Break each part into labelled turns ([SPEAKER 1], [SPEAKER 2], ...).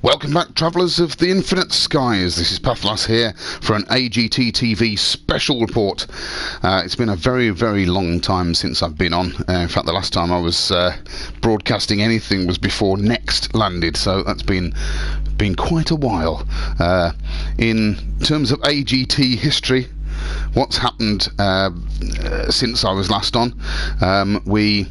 [SPEAKER 1] Welcome back, travellers of the infinite skies. This is Pathless here for an AGT TV special report. It's been a very, very long time since I've been on. In fact, the last time I was broadcasting anything was before Next landed, so that's been quite a while. In terms of AGT history, what's happened since I was last on? We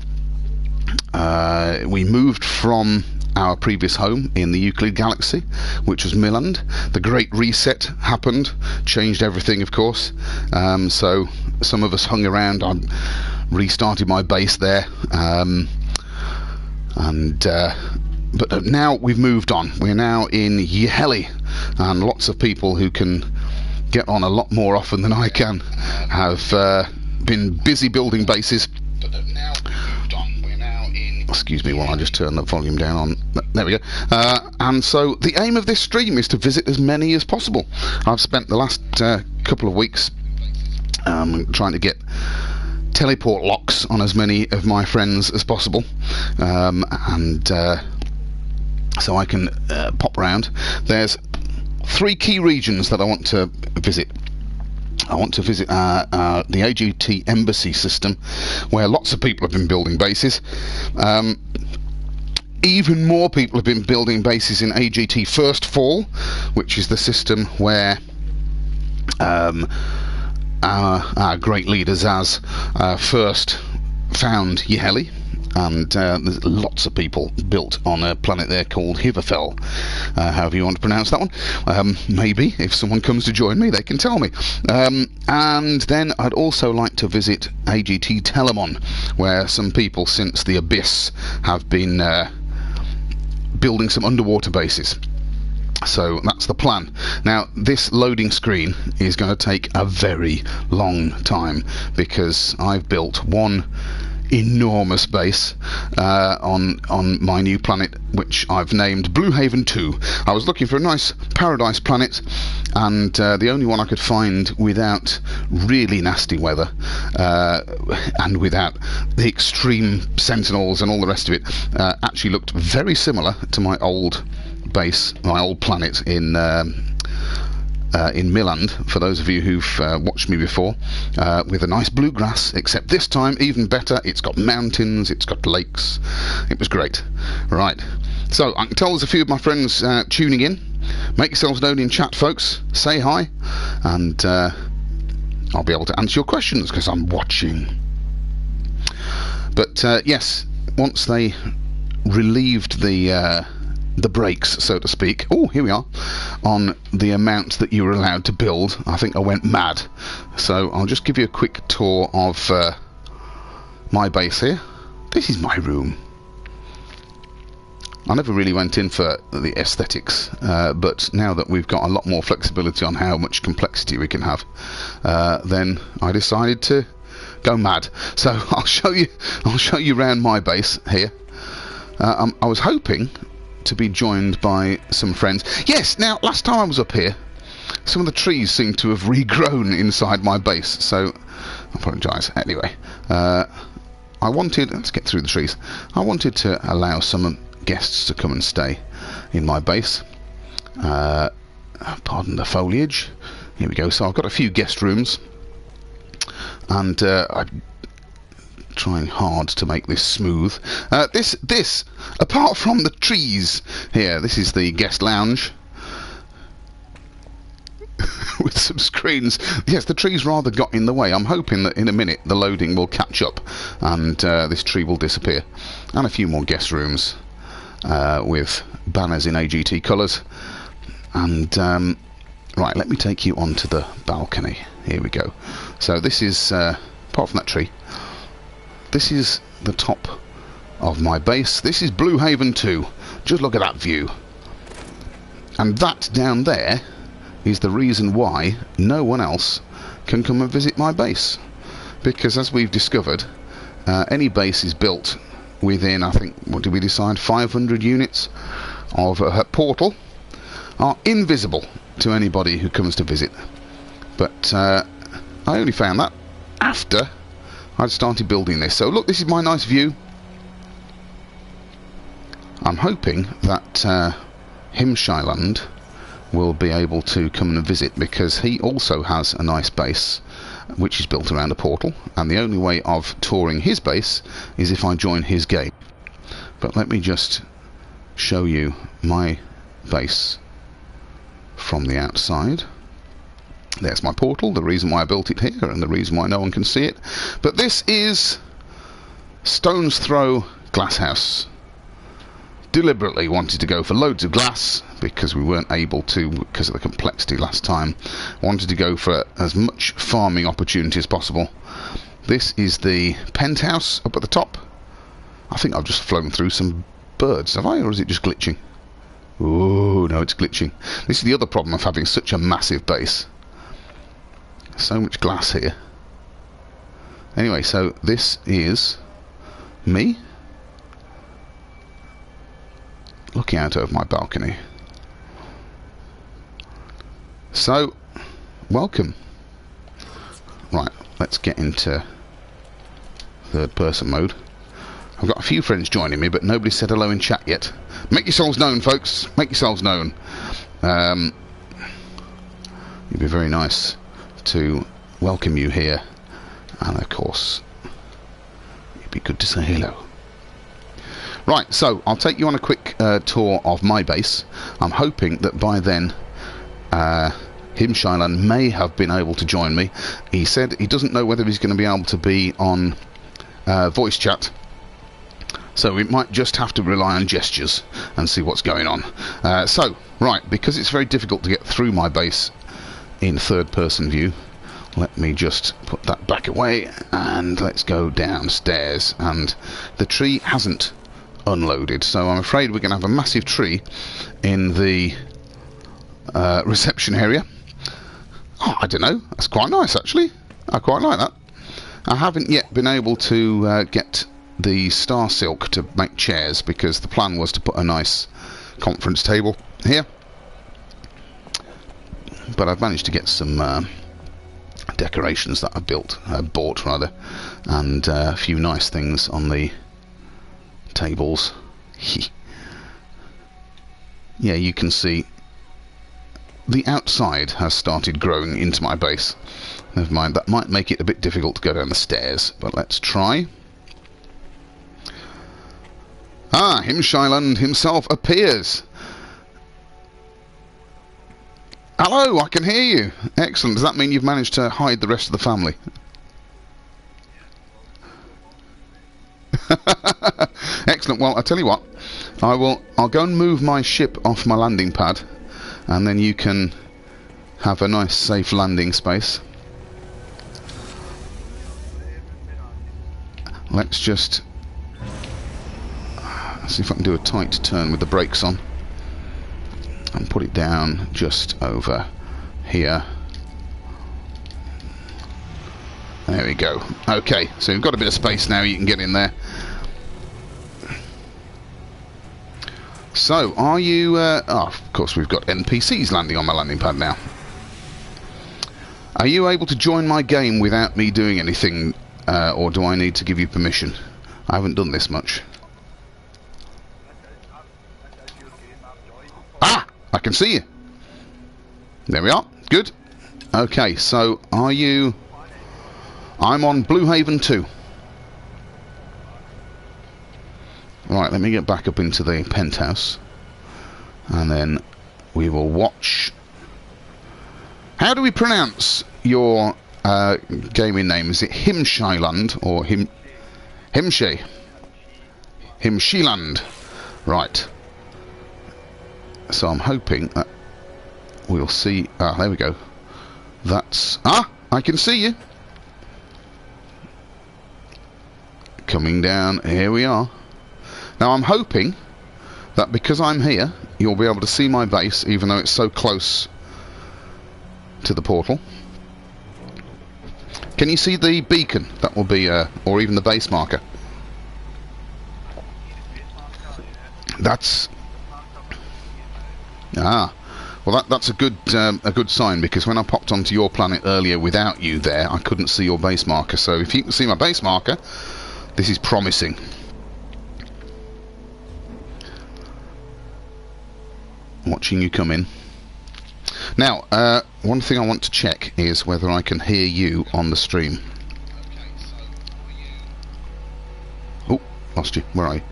[SPEAKER 1] moved from our previous home in the Euclid Galaxy, which was Himshieland. The Great Reset happened, changed everything, of course. So some of us hung around. I restarted my base there, but now we've moved on. We're now in Yihelli, and lots of people who can get on a lot more often than I can have been busy building bases. But now we've moved on. We're now in... Excuse me while I just turn the volume down on... There we go. And so the aim of this stream is to visit as many as possible. I've spent the last couple of weeks trying to get teleport locks on as many of my friends as possible, so I can pop round. There's 3 key regions that I want to visit. I want to visit the AGT embassy system, where lots of people have been building bases. Even more people have been building bases in AGT First Fall, which is the system where our great leader Zaz first found Yihelli. And there's lots of people built on a planet there called Himshieland, however you want to pronounce that one. Maybe if someone comes to join me, they can tell me. And then I'd also like to visit AGT Telemon, where some people since the Abyss have been building some underwater bases. So that's the plan. Now, this loading screen is going to take a very long time, because I've built one enormous base on my new planet, which I've named Blue Haven 2. I was looking for a nice paradise planet, and the only one I could find without really nasty weather and without the extreme sentinels and all the rest of it actually looked very similar to my old base, my old planet in Himshieland, for those of you who've watched me before, with a nice blue grass, except this time even better, it's got mountains, it's got lakes. It was great. Right, so I can tell there's a few of my friends tuning in. Make yourselves known in chat, folks. Say hi, and I'll be able to answer your questions because I'm watching. But yes, once they relieved the brakes, so to speak. Oh, here we are, on the amount that you were allowed to build. I think I went mad. So I'll just give you a quick tour of my base here. This is my room. I never really went in for the aesthetics, but now that we've got a lot more flexibility on how much complexity we can have, then I decided to go mad. So I'll show you around my base here. I was hoping to be joined by some friends. Yes, now last time I was up here, some of the trees seem to have regrown inside my base, so I apologise. Anyway, let's get through the trees. I wanted to allow some guests to come and stay in my base. Pardon the foliage. Here we go. So I've got a few guest rooms, and I'm trying hard to make this smooth. This, apart from the trees here, this is the guest lounge with some screens. Yes, the trees rather got in the way. I'm hoping that in a minute the loading will catch up and this tree will disappear. And a few more guest rooms with banners in AGT colours. And right, let me take you onto the balcony. Here we go. So this is, apart from that tree, this is the top of my base. This is Blue Haven 2. Just look at that view. And that down there is the reason why no one else can come and visit my base. Because as we've discovered, any base is built within, I think, what did we decide, 500 units of a portal, are invisible to anybody who comes to visit. But I only found that after I'd started building this. So look, this is my nice view. I'm hoping that Himshieland will be able to come and visit, because he also has a nice base which is built around a portal, and the only way of touring his base is if I join his game. But let me just show you my base from the outside. There's my portal, the reason why I built it here and the reason why no one can see it. But this is Stonesthrow Glasshouse. Deliberately wanted to go for loads of glass because we weren't able to, because of the complexity last time. Wanted to go for as much farming opportunity as possible. This is the penthouse up at the top. I think I've just flown through some birds, have I, or is it just glitching? Oh no, it's glitching. This is the other problem of having such a massive base. So much glass here. Anyway, so this is me looking out over my balcony. So, welcome. Right, let's get into third person mode. I've got a few friends joining me, but nobody said hello in chat yet. Make yourselves known, folks. Make yourselves known. It'd be very nice to welcome you here. And of course, it'd be good to say hello. Right, so I'll take you on a quick tour of my base. I'm hoping that by then Himshieland may have been able to join me. He said he doesn't know whether he's going to be able to be on voice chat, so we might just have to rely on gestures and see what's going on. So, right, because it's very difficult to get through my base in third person view, let me just put that back away and let's go downstairs. And the tree hasn't unloaded, so I'm afraid we're going to have a massive tree in the reception area. Oh, I don't know, that's quite nice actually. I quite like that. I haven't yet been able to get the star silk to make chairs, because the plan was to put a nice conference table here, but I've managed to get some decorations that I bought rather, and a few nice things on the tables. Yeah, you can see the outside has started growing into my base. Never mind, that might make it a bit difficult to go down the stairs, but let's try. Ah, Himshieland himself appears. Hello, I can hear you. Excellent. Does that mean you've managed to hide the rest of the family? Excellent. Well, I'll tell you what. I'll go and move my ship off my landing pad, and then you can have a nice safe landing space. Let's just see if I can do a tight turn with the brakes on and put it down just over here. There we go. Okay, so you've got a bit of space now, you can get in there. So, are you... oh, of course we've got NPCs landing on my landing pad now. Are you able to join my game without me doing anything, or do I need to give you permission? I haven't done this much. Ah! I can see you. There we are. Good. Okay, so are you... I'm on Blue Haven 2. Right, let me get back up into the penthouse, and then we will watch. How do we pronounce your gaming name? Is it Himshieland or Himshieland? Right. So I'm hoping that we'll see. Ah, there we go. That's... Ah, I can see you. Coming down. Here we are. Now I'm hoping that because I'm here, you'll be able to see my base, even though it's so close to the portal. Can you see the beacon? That will be, or even the base marker. That's... Ah, well that's a good sign, because when I popped onto your planet earlier without you there, I couldn't see your base marker. So if you can see my base marker, this is promising. watching you come in. Now, one thing I want to check is whether I can hear you on the stream. Oh, lost you. Where are you?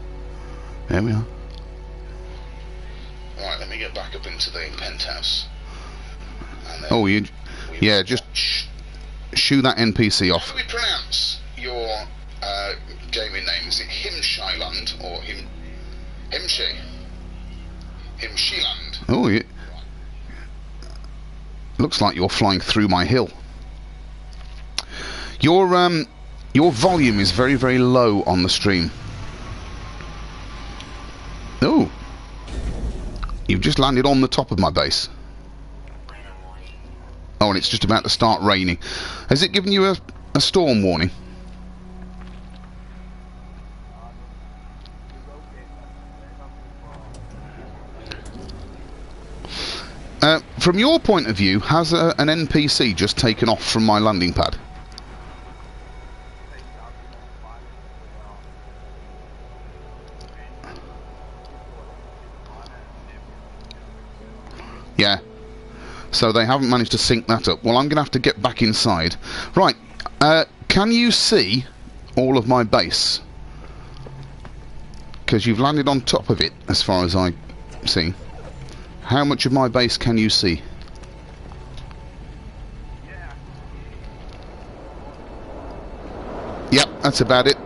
[SPEAKER 1] There we are. Right, let me get back up into the penthouse. Oh, you... Yeah, just shoo that NPC off. How do we pronounce your gaming name? Is it Himshieland or Himshieland? Oh, yeah. Looks like you're flying through my hill. Your volume is very, very low on the stream. Oh, you've just landed on the top of my base. Oh, and it's just about to start raining. Has it given you a storm warning? From your point of view, has an NPC just taken off from my landing pad? Yeah. So they haven't managed to sync that up. Well, I'm going to have to get back inside. Right. Can you see all of my base? Because you've landed on top of it, as far as I see. How much of my base can you see? Yep, that's about it.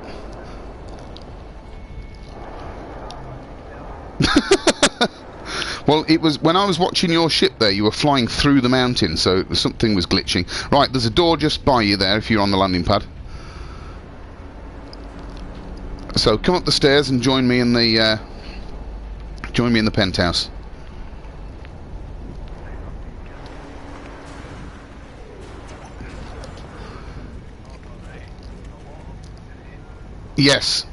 [SPEAKER 1] Well, it was when I was watching your ship there, you were flying through the mountain, so something was glitching. Right, there's a door just by you there if you're on the landing pad. So come up the stairs and join me in the penthouse. Yes.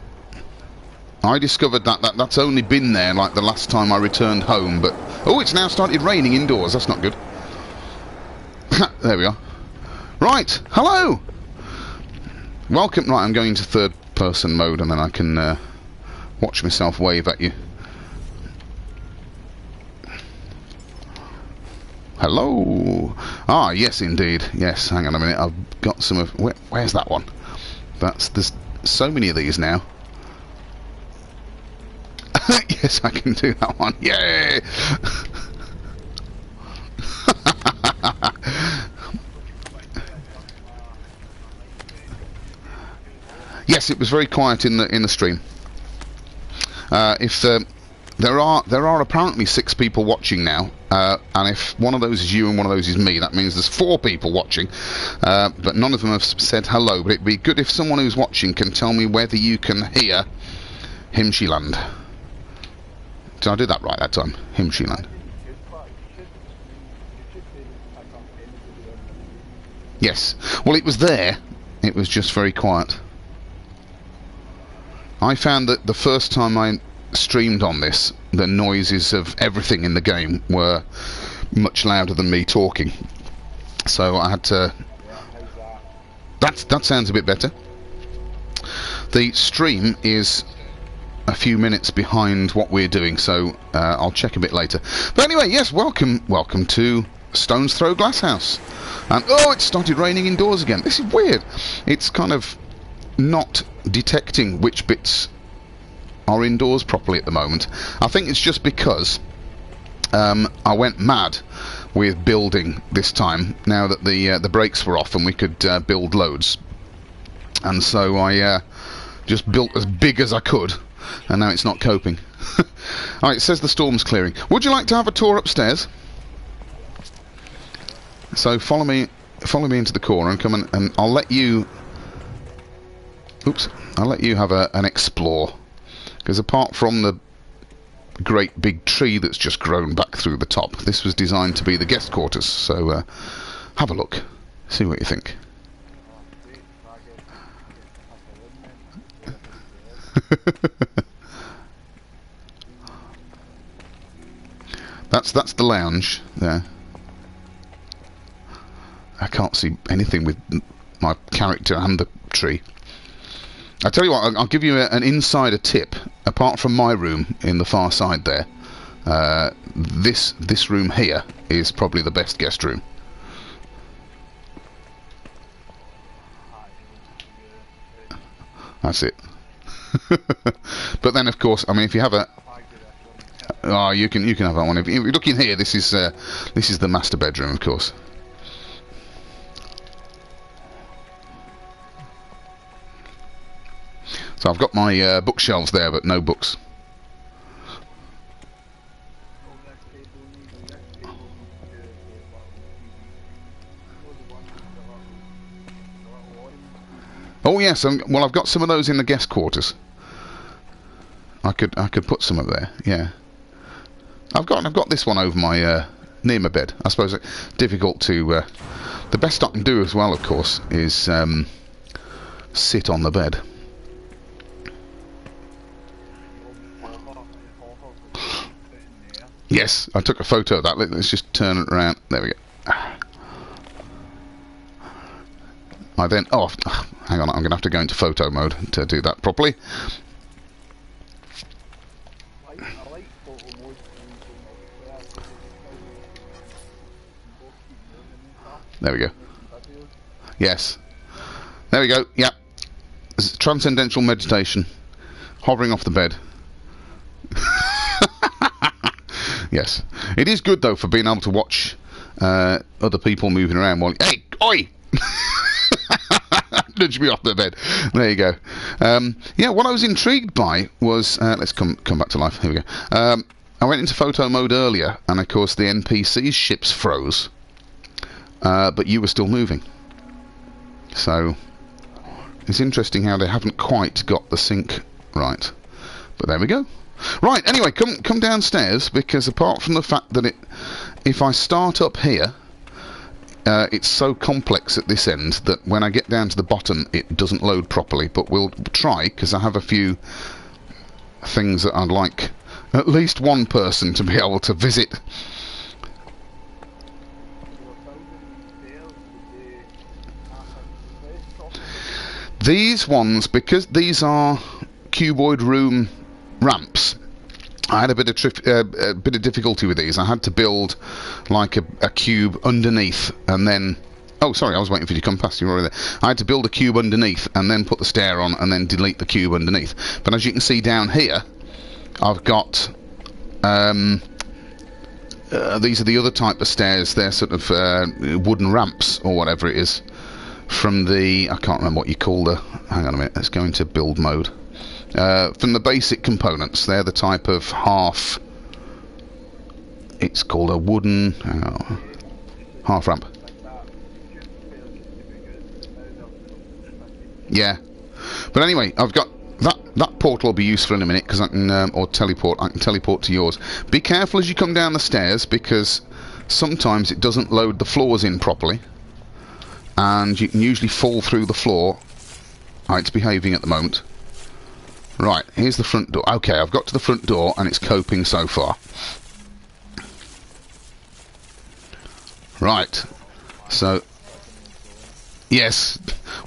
[SPEAKER 1] I discovered that's only been there like the last time I returned home, but... Oh, it's now started raining indoors. That's not good. There we are. Right. Hello! Welcome. Right, I'm going into third-person mode, and then I can watch myself wave at you. Hello! Ah, yes, indeed. Yes, hang on a minute. I've got some of... Where's that one? There's so many of these now. Yes, I can do that one. Yay! Yes, it was very quiet in the stream. There are apparently 6 people watching now, and if one of those is you and one of those is me, that means there's 4 people watching. But none of them have said hello. But it'd be good if someone who's watching can tell me whether you can hear Himshieland. Did I do that right that time? Himshieland. Yes. Well, it was there. It was just very quiet. I found that the first time I streamed on this, the noises of everything in the game were much louder than me talking. So I had to... That sounds a bit better. The stream is a few minutes behind what we're doing, so I'll check a bit later. But anyway, yes, welcome to Stonesthrow Glasshouse. And oh, it started raining indoors again. This is weird. It's kind of not detecting which bits are indoors properly at the moment. I think it's just because I went mad with building this time, now that the brakes were off and we could build loads. And so I just built as big as I could, and now it's not coping. Alright, it says the storm's clearing. Would you like to have a tour upstairs? So follow me into the corner and come and I'll let you... Oops, I'll let you have an explore. Because apart from the great big tree that's just grown back through the top, this was designed to be the guest quarters. So have a look, see what you think. That's the lounge there. I can't see anything with my character and the tree. I tell you what, I'll give you an insider tip. Apart from my room in the far side there, This room here is probably the best guest room. That's it. But then, of course, I mean, if you have a, oh, you can have that one. If you look in here, this is the master bedroom, of course. So I've got my bookshelves there, but no books. Oh yes, well I've got some of those in the guest quarters. I could put some up there. Yeah, I've got this one over my near my bed. I suppose it's difficult to. The best I can do as well, of course, is sit on the bed. Yes, I took a photo of that. Let's just turn it around. There we go. I then... Oh, hang on. I'm going to have to go into photo mode to do that properly. There we go. Yes. There we go. Yeah. Transcendental meditation. Hovering off the bed. Yes. It is good, though, for being able to watch other people moving around while... Hey! Oi! Nudge me off the bed. There you go. Yeah, what I was intrigued by was... let's come back to life. Here we go. I went into photo mode earlier, and of course the NPC's ships froze. But you were still moving. So, it's interesting how they haven't quite got the sync right. But there we go. Right, anyway, come downstairs, because apart from the fact that if I start up here, it's so complex at this end that when I get down to the bottom, it doesn't load properly. But we'll try, because I have a few things that I'd like at least one person to be able to visit. These ones, because these are cuboid room ramps, I had a bit of difficulty with these. I had to build like a cube underneath, and then... Oh, sorry, I was waiting for you to come past. You were already there. I had to build a cube underneath, and then put the stair on, and then delete the cube underneath. But as you can see down here, I've got... these are the other type of stairs. They're sort of wooden ramps, or whatever it is, from the... I can't remember what you call the... Hang on a minute, let's go into build mode. From the basic components, they're the type of half... It's called a wooden... half ramp. Yeah. But anyway, I've got... That portal will be useful in a minute, because I can... or teleport. I can teleport to yours. Be careful as you come down the stairs, because sometimes it doesn't load the floors in properly. And you can usually fall through the floor. It's behaving at the moment. Right, here's the front door. Okay, I've got to the front door, and it's coping so far. Right. So... Yes.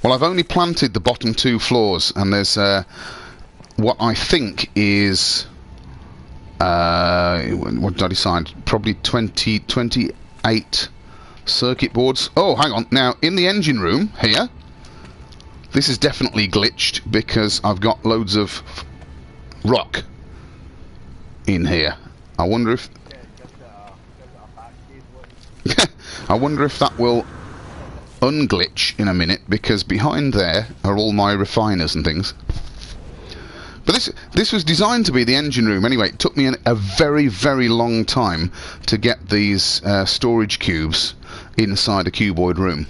[SPEAKER 1] Well, I've only planted the bottom 2 floors, and there's what I think is... what did I decide? Probably 28 circuit boards. Oh, hang on. Now, in the engine room, here... This is definitely glitched, because I've got loads of rock in here. I wonder if... I wonder if that will unglitch in a minute, because behind there are all my refiners and things. But this was designed to be the engine room anyway. It took me a very, very long time to get these storage cubes inside a cuboid room.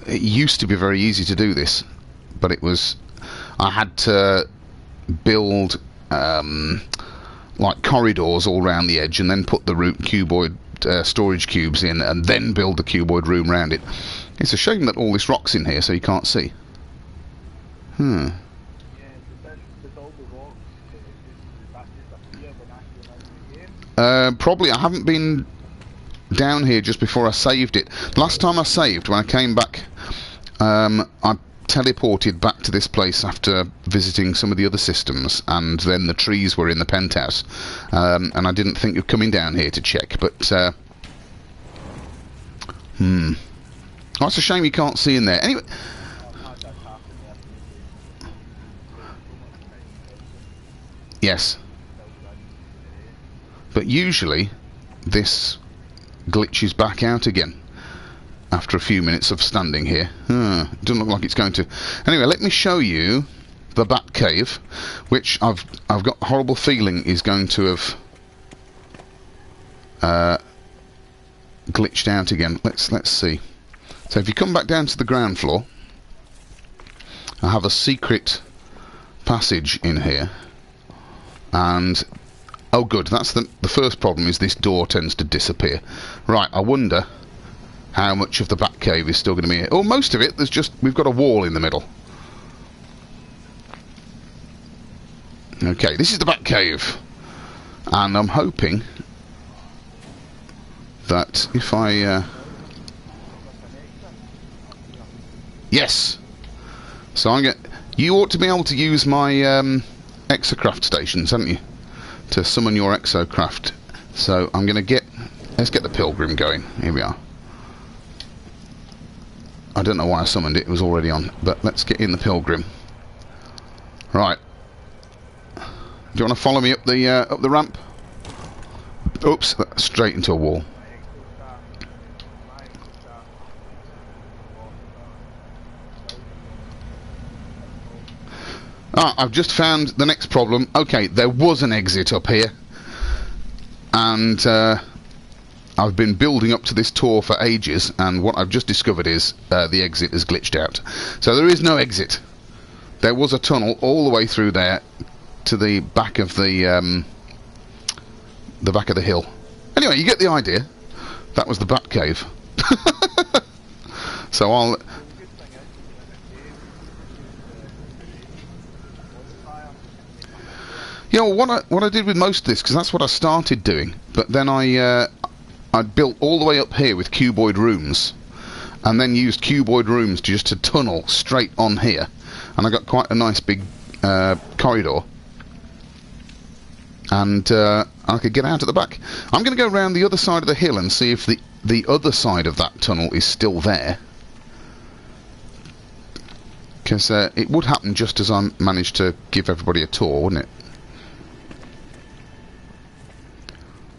[SPEAKER 1] It used to be very easy to do this, but it was... I had to build like corridors all around the edge, and then put the cuboid storage cubes in, and then build the cuboid room around it. It's a shame that all this rock's in here, so you can't see. Probably I haven't been down here just before I saved it. Last time I saved, when I came back, I teleported back to this place after visiting some of the other systems, and then the trees were in the penthouse, and I didn't think of coming down here to check, but oh, it's a shame you can't see in there. Anyway, yes, but usually this glitches back out again after a few minutes of standing here. Doesn't look like it's going to. Anyway, let me show you the bat cave, which I've got a horrible feeling is going to have glitched out again. Let's see. So if you come back down to the ground floor, I have a secret passage in here, and oh good, that's the first problem, is this door tends to disappear. Right, I wonder how much of the bat cave is still going to be here. Oh, most of it. We've got a wall in the middle. Okay, this is the bat cave, and I'm hoping that if I yes, so you ought to be able to use my exocraft stations, haven't you, to summon your exocraft. So I'm going to let's get the pilgrim going. Here we are. I don't know why I summoned it, it was already on, but let's get in the pilgrim. Right. Do you want to follow me up the ramp? Oops, straight into a wall. I've just found the next problem. Okay, there was an exit up here, and I've been building up to this tour for ages, and what I've just discovered is the exit is glitched out. So there is no exit. There was a tunnel all the way through there to the back of the back of the hill. Anyway, you get the idea. That was the bat cave. So I'll. You know what I did with most of this, because that's what I started doing, but then I built all the way up here with cuboid rooms, and then used cuboid rooms just to tunnel straight on here, and I got quite a nice big corridor, and I could get out at the back. I'm going to go around the other side of the hill and see if the other side of that tunnel is still there, because it would happen just as I managed to give everybody a tour, wouldn't it?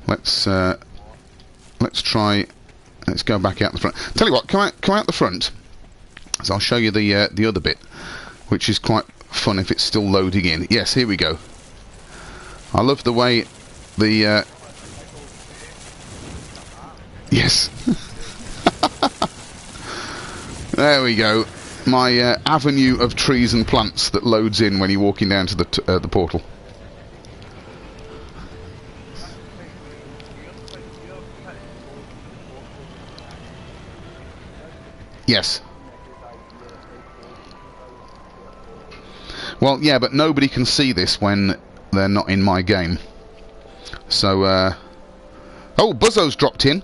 [SPEAKER 1] Let's try. Let's go back out the front. Tell you what, come out the front. So I'll show you the other bit, which is quite fun if it's still loading in. Yes, here we go. I love the way the yes. There we go. My avenue of trees and plants that loads in when you're walking down to the portal. Yes. Well, yeah, but nobody can see this when they're not in my game. So, oh, Buzzo's dropped in.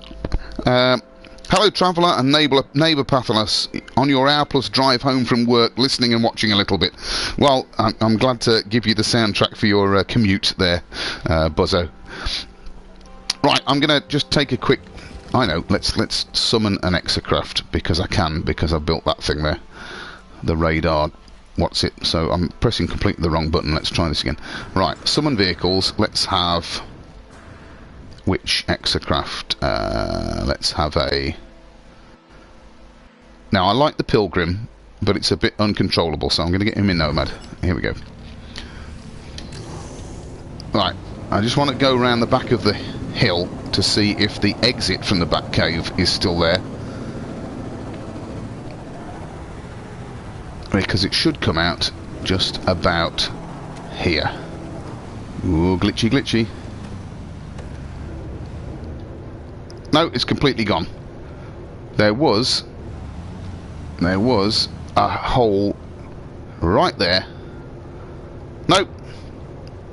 [SPEAKER 1] Hello, traveller and neighbour Pathalus, on your hour plus drive home from work, listening and watching a little bit. Well, I'm glad to give you the soundtrack for your commute there, Buzzo. Right, I'm going to just take a quick... I know, let's summon an exocraft, because I can, because I've built that thing there. The radar, what's it? So I'm pressing completely the wrong button. Let's try this again. Right, summon vehicles. Let's have... Which exocraft? Let's have a... Now, I like the Pilgrim, but it's a bit uncontrollable, so I'm going to get him in Nomad. Here we go. Right, I just want to go around the back of the hill to see if the exit from the back cave is still there, because it should come out just about here. Ooh, glitchy glitchy. No, it's completely gone. There was a hole right there. Nope.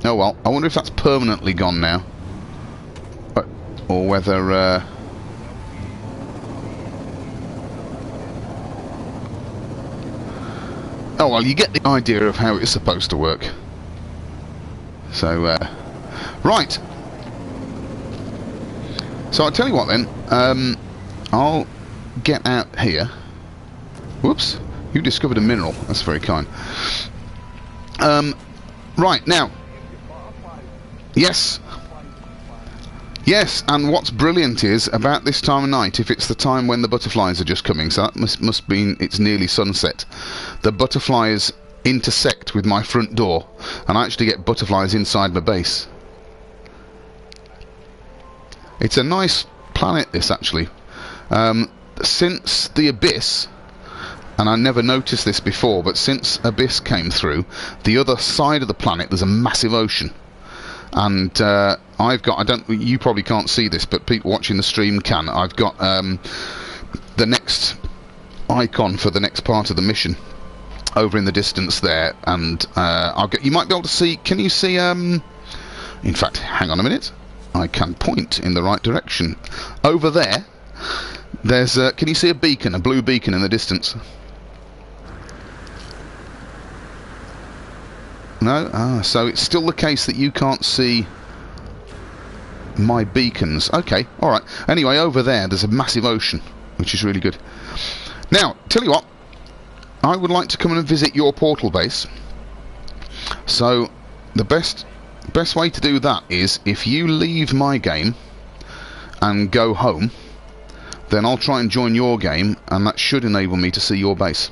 [SPEAKER 1] Oh well, I wonder if that's permanently gone now, or whether Oh well, you get the idea of how it's supposed to work. So, right. So I'll tell you what then. I'll get out here. Whoops! You discovered a mineral. That's very kind. Right now. Yes. Yes, and what's brilliant is, about this time of night, if it's the time when the butterflies are just coming, so that must mean it's nearly sunset, the butterflies intersect with my front door, and I actually get butterflies inside my base. It's a nice planet, this, actually. Since the Abyss, and I never noticed this before, but since Abyss came through, the other side of the planet, there's a massive ocean. And I've got, you probably can't see this, but people watching the stream can. I've got the next icon for the next part of the mission over in the distance there, and you might be able to see. Can you see? In fact, hang on a minute. I can point in the right direction. Over there, there's. Can you see a beacon, a blue beacon in the distance? No? Ah, so it's still the case that you can't see my beacons. Okay, alright. Anyway, over there, there's a massive ocean, which is really good. Now, tell you what, I would like to come and visit your portal base. So, the best way to do that is, if you leave my game and go home, then I'll try and join your game, and that should enable me to see your base.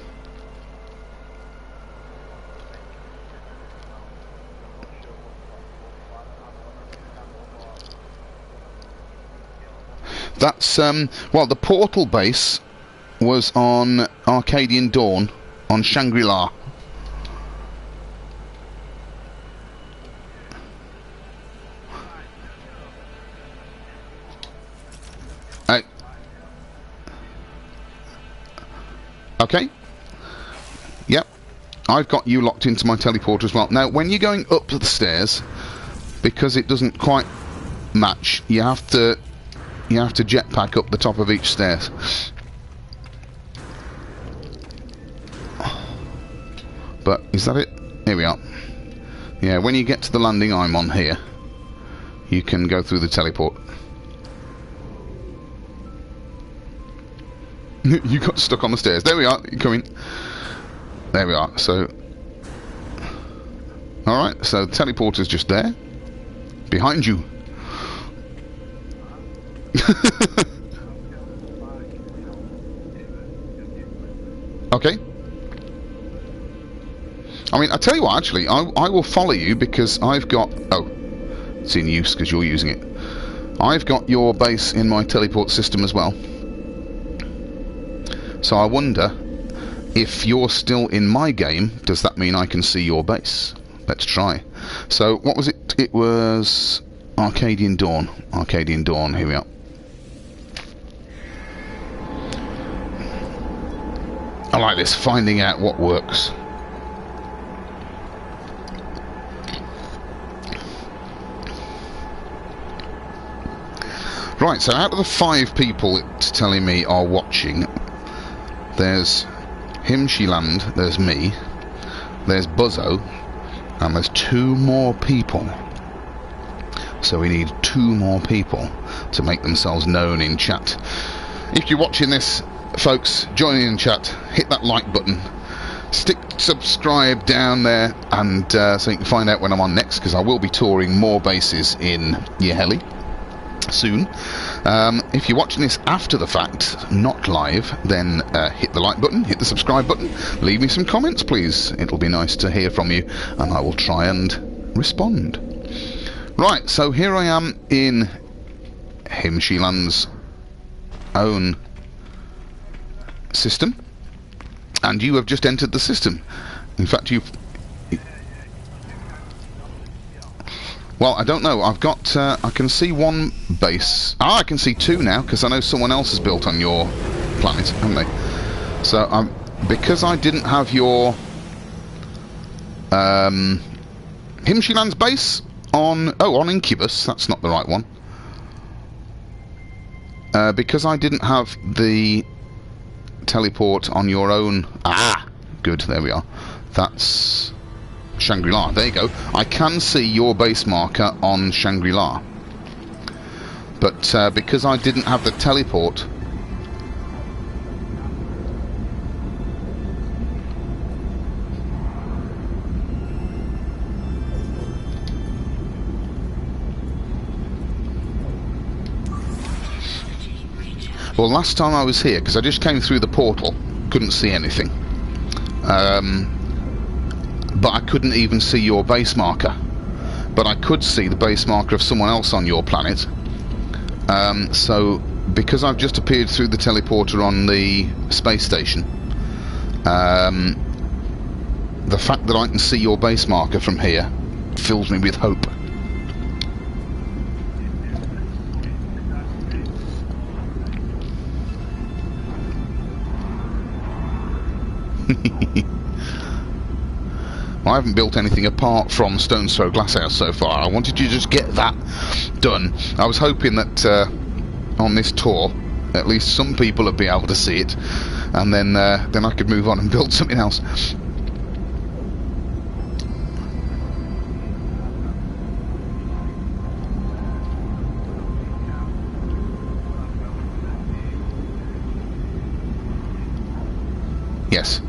[SPEAKER 1] That's, well, the portal base was on Arcadian Dawn, on Shangri-La. Okay. Yep. I've got you locked into my teleporter as well. Now, when you're going up the stairs, because it doesn't quite match, you have to jetpack up the top of each stairs. But is that it? Here we are. Yeah, when you get to the landing I'm on here, you can go through the teleport. You got stuck on the stairs. There we are. You're coming. There we are. So, alright, so the teleporter's just there. Behind you. Okay. I mean, I tell you what, actually, I will follow you because I've got... Oh, it's in use because you're using it. I've got your base in my teleport system as well. So I wonder, if you're still in my game, does that mean I can see your base? Let's try. So, what was it? It was Arcadian Dawn. Arcadian Dawn, here we are. I like this, finding out what works. Right, so out of the 5 people it's telling me are watching, there's Himshieland, there's me, there's Buzzo, and there's 2 more people. So we need 2 more people to make themselves known in chat. If you're watching this, folks, join in chat, hit that like button, stick subscribe down there, and so you can find out when I'm on next, because I will be touring more bases in Yihelli soon. If you're watching this after the fact, not live, then hit the like button, hit the subscribe button, leave me some comments please. It'll be nice to hear from you, and I will try and respond. Right, so here I am in Himshieland's own system, and you have just entered the system. In fact, you've... Well, I don't know. I've got... I can see 1 base. Ah, I can see 2 now, because I know someone else has built on your planet, haven't they? So, because I didn't have your... Himshieland's base on... Oh, on Incubus. That's not the right one. Because I didn't have the teleport on your own... Ah! Good, there we are. That's Shangri-La. There you go. I can see your base marker on Shangri-La. But because I didn't have the teleport... Well, last time I was here, because I just came through the portal, couldn't see anything. But I couldn't even see your base marker. But I could see the base marker of someone else on your planet. So, because I've just appeared through the teleporter on the space station, the fact that I can see your base marker from here fills me with hope. Well, I haven't built anything apart from Stonesthrow Glasshouse so far. I wanted to just get that done. I was hoping that on this tour at least some people would be able to see it, and then I could move on and build something else. Yes.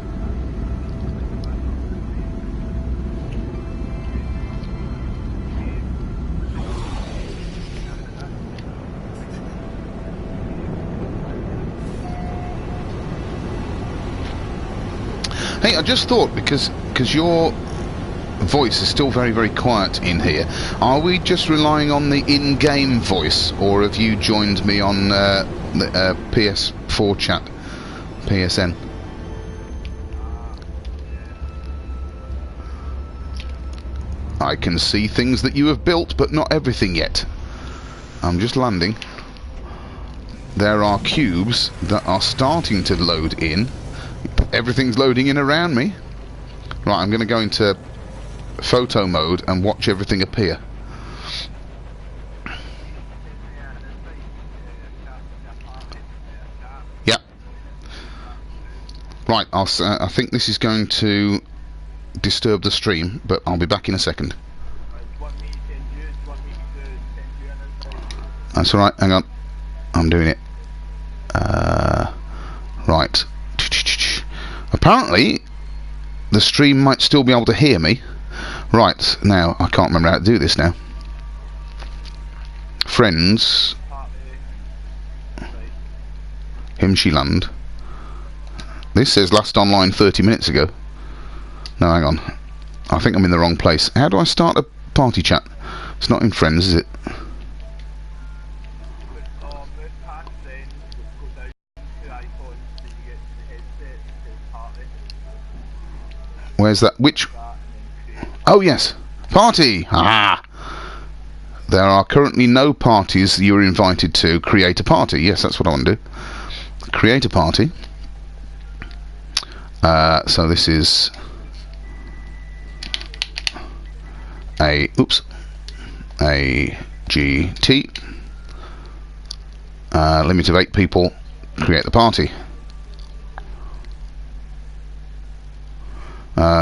[SPEAKER 1] Hey, I just thought, because your voice is still very, very quiet in here, are we just relying on the in-game voice, or have you joined me on the PS4 chat, PSN? I can see things that you have built, but not everything yet. I'm just landing. There are cubes that are starting to load in. Everything's loading in around me. Right, I'm going to go into photo mode and watch everything appear. Yep. Right, I think this is going to disturb the stream, but I'll be back in a second. That's alright, hang on. I'm doing it. Right. Apparently, the stream might still be able to hear me. Right, now, I can't remember how to do this now. Friends. Himshieland. This says last online 30 minutes ago. No, hang on. I think I'm in the wrong place. How do I start a party chat? It's not in friends, is it? Where's that? Which? Oh, yes. Party! Ah! There are currently no parties you're invited to. Create a party. Yes, that's what I want to do. Create a party. So this is oops, AGT, limit of 8 people, create the party.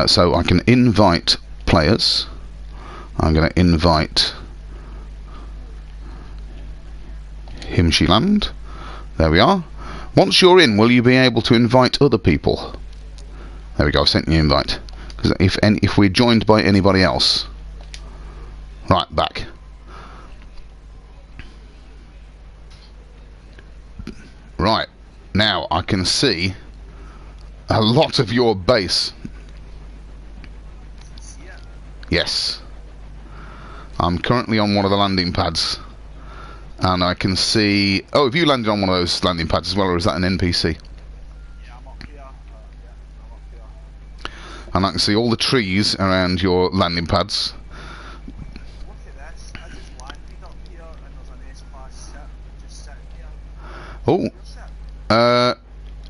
[SPEAKER 1] So I can invite players. I'm going to invite Himshieland. There we are. Once you're in, will you be able to invite other people? There we go, I sent you an invite. Because if we're joined by anybody else... Right, back. Right, now I can see a lot of your base. Yes. I'm currently on one of the landing pads. And I can see... Oh, have you landed on one of those landing pads as well, or is that an NPC?
[SPEAKER 2] Yeah, I'm up here. Yeah, I'm up here.
[SPEAKER 1] And I can see all the trees around your landing pads.
[SPEAKER 2] Look at this. I just landed up here and there's an S-Class ship just sitting here.
[SPEAKER 1] Oh.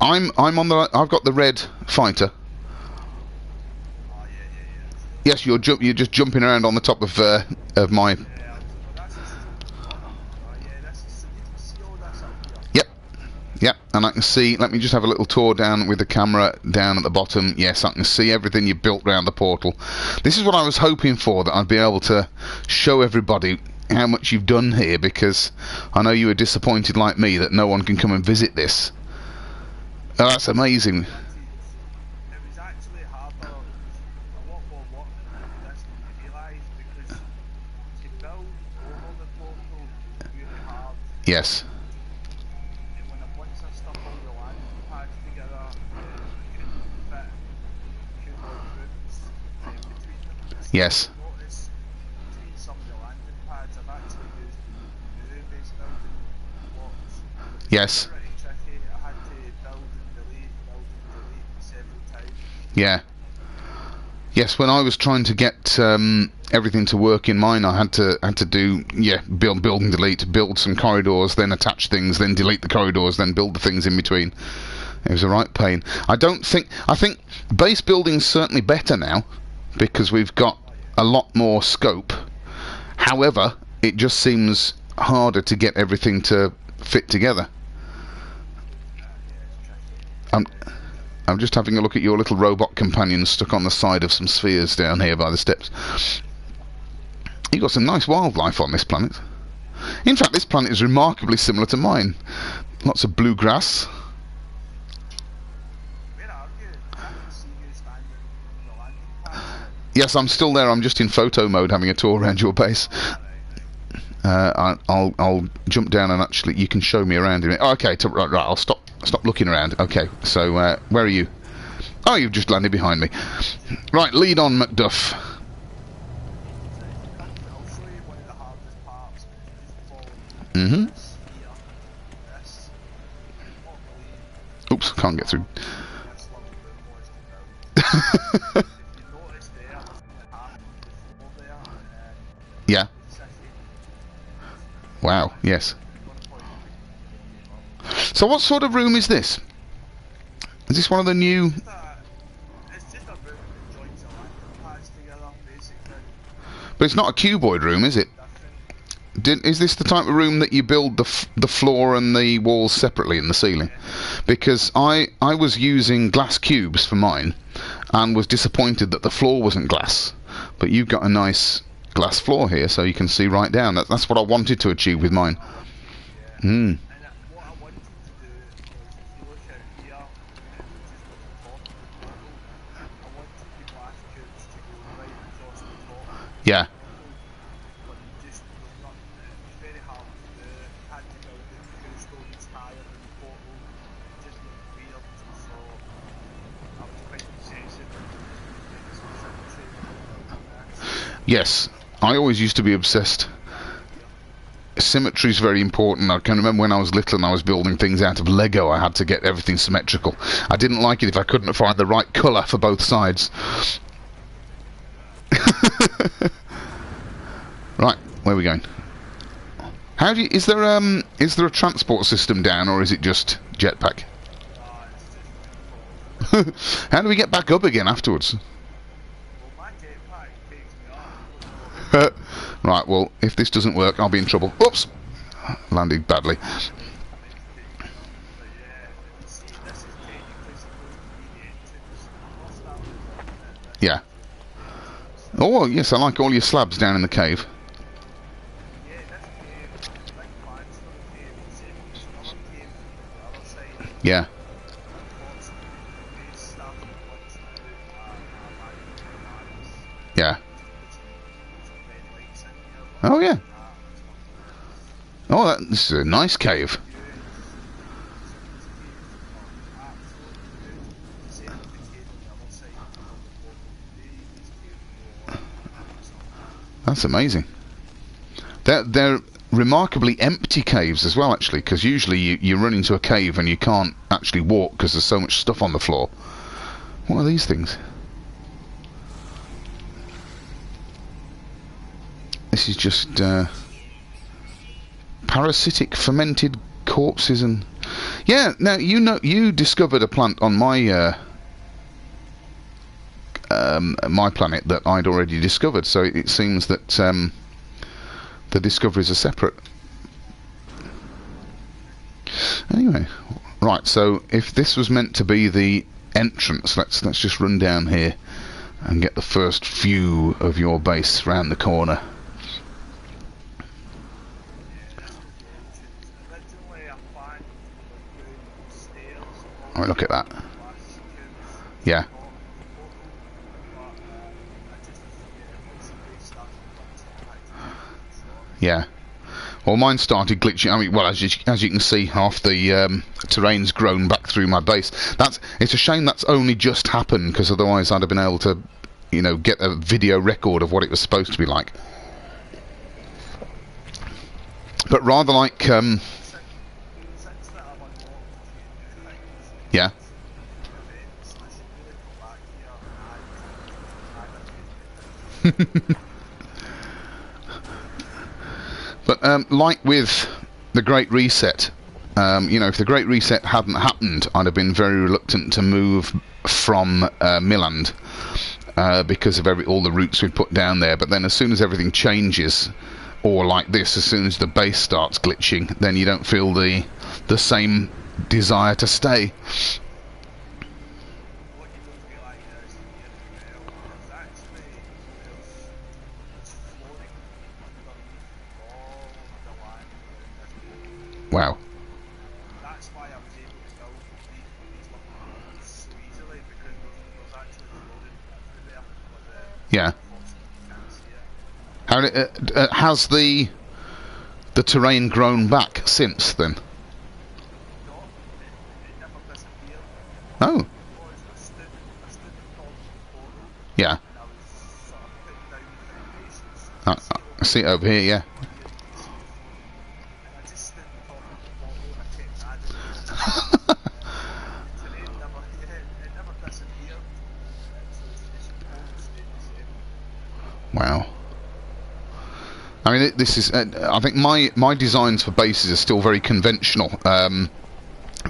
[SPEAKER 1] I'm on the... I've got the red fighter.
[SPEAKER 2] Oh, yeah.
[SPEAKER 1] Yes, you're just jumping around on the top of my...
[SPEAKER 2] Yeah, well, that's just... Oh, yeah, this is... So you can see all this up here.
[SPEAKER 1] Yep. Yep, and I can see, let me just have a little tour down with the camera down at the bottom. Yes, I can see everything you've built around the portal. This is what I was hoping for, that I'd be able to show everybody how much you've done here, because I know you were disappointed like me that no one can come and visit this. Oh, that's amazing.
[SPEAKER 2] It was actually harder, a lot more work than this than you realise, because to build over the portal is really hard.
[SPEAKER 1] Yes.
[SPEAKER 2] And when once I stuck all the landing pads together, you couldn't fit keyboard rooms in between them.
[SPEAKER 1] Yes.
[SPEAKER 2] Notice between some of the landing pads, I've actually used new base building blocks.
[SPEAKER 1] Yes.
[SPEAKER 2] Pretty tricky. I had to build and delete several times.
[SPEAKER 1] Yeah. Yes, when I was trying to get everything to work in mine, I had to do build and delete, build some corridors, then attach things, then delete the corridors, then build the things in between. It was a right pain. I think base building's certainly better now, because we've got a lot more scope. However, it just seems harder to get everything to fit together. I'm just having a look at your little robot companion stuck on the side of some spheres down here by the steps. You've got some nice wildlife on this planet. In fact, this planet is remarkably similar to mine. Lots of blue grass.
[SPEAKER 2] Where are you? I can see you standing on the landing pad.
[SPEAKER 1] Yes, I'm still there. I'm just in photo mode having a tour around your base. I'll jump down and actually you can show me around in it. Oh, okay, right, I'll stop looking around. Okay, so where are you? Oh, you've just landed behind me. Right, lead on, Macduff.
[SPEAKER 2] I'll show you one of the hardest parts.
[SPEAKER 1] Mm-hmm.
[SPEAKER 2] This here, this, not believe
[SPEAKER 1] Oops, can't get through.
[SPEAKER 2] this little room was to build. If you notice there, there's only half of the floor there, and
[SPEAKER 1] Yeah.
[SPEAKER 2] the city.
[SPEAKER 1] Wow. Yes. So what sort of room is this? Is this one of the new...
[SPEAKER 2] It's just a room that joins the landing pads together, basically.
[SPEAKER 1] But it's not a cuboid room, is it?
[SPEAKER 2] Different.
[SPEAKER 1] Is this the type of room that you build the floor and the walls separately in the ceiling? Because I was using glass cubes for mine and was disappointed that the floor wasn't glass. But you've got a nice glass floor here, so you can see right down. That's what I wanted to achieve with mine.
[SPEAKER 2] Yeah.
[SPEAKER 1] Hmm.
[SPEAKER 2] And what I wanted to do was, if you look out here, which is at the top of the portal, I wanted the glass cubes to go right across the top.
[SPEAKER 1] Yeah.
[SPEAKER 2] But just was not. It was very hard to do. Had to build it 2 stories higher than the portal. It just looked weird. So I was quite obsessive with making some symmetry with this.
[SPEAKER 1] Yes. I always used to be obsessed. Symmetry is very important. I can remember when I was little and I was building things out of Lego, I had to get everything symmetrical. I didn't like it if I couldn't find the right colour for both sides. Right, where are we going? Is there a transport system down, or is it just jetpack? How do we get back up again afterwards?
[SPEAKER 2] Well, my jetpack takes me up.
[SPEAKER 1] Right, well, if this doesn't work, I'll be in trouble. Oops! Landed badly.
[SPEAKER 2] But yeah, you see, this is technically supposed to be the entrance. What's that with
[SPEAKER 1] Yeah. Oh, yes, I like all your slabs down in the cave.
[SPEAKER 2] Yeah, this cave, big plans for the cave, there's another cave on the other side.
[SPEAKER 1] Yeah.
[SPEAKER 2] Unfortunately, the base started glitching out and abandoned the
[SPEAKER 1] Yeah.
[SPEAKER 2] red lights in here.
[SPEAKER 1] Oh, yeah.
[SPEAKER 2] That
[SPEAKER 1] Oh, this is a nice cave. That's amazing. They're remarkably empty caves as well, actually, because usually you run into a cave and you can't actually walk because there's so much stuff on the floor. What are these things? This is just parasitic fermented corpses and... Yeah, now, you discovered a plant on my my planet that I'd already discovered, so it seems that the discoveries are separate. Anyway, Right, so if this was meant to be the entrance, let's just run down here and get the first view of your base round the corner. Right, look at that. Yeah. Yeah. Well, mine started glitching. I mean, well, as you can see, half the terrain's grown back through my base. It's a shame that's only just happened, because otherwise I'd have been able to, you know, get a video record of what it was supposed to be like. But rather like, yeah. But like with the Great Reset, you know, if the Great Reset hadn't happened, I'd have been very reluctant to move from Himshieland because of all the routes we'd put down there. But then as soon as everything changes, or like this, as soon as the base starts glitching, then you don't feel the same desire to stay. Wow.
[SPEAKER 2] That's why I was able to go these locations so easily, because there was actually flooding everywhere. But,
[SPEAKER 1] yeah.
[SPEAKER 2] Unfortunately, you can't see it.
[SPEAKER 1] Has the terrain grown back since then?
[SPEAKER 2] No, it never disappeared.
[SPEAKER 1] Oh.
[SPEAKER 2] Because I stood in front of the portal,
[SPEAKER 1] Yeah.
[SPEAKER 2] and I was sort of putting down the foundations.
[SPEAKER 1] I see it over here. Yeah. Wow. I mean, this is. I think my designs for bases are still very conventional,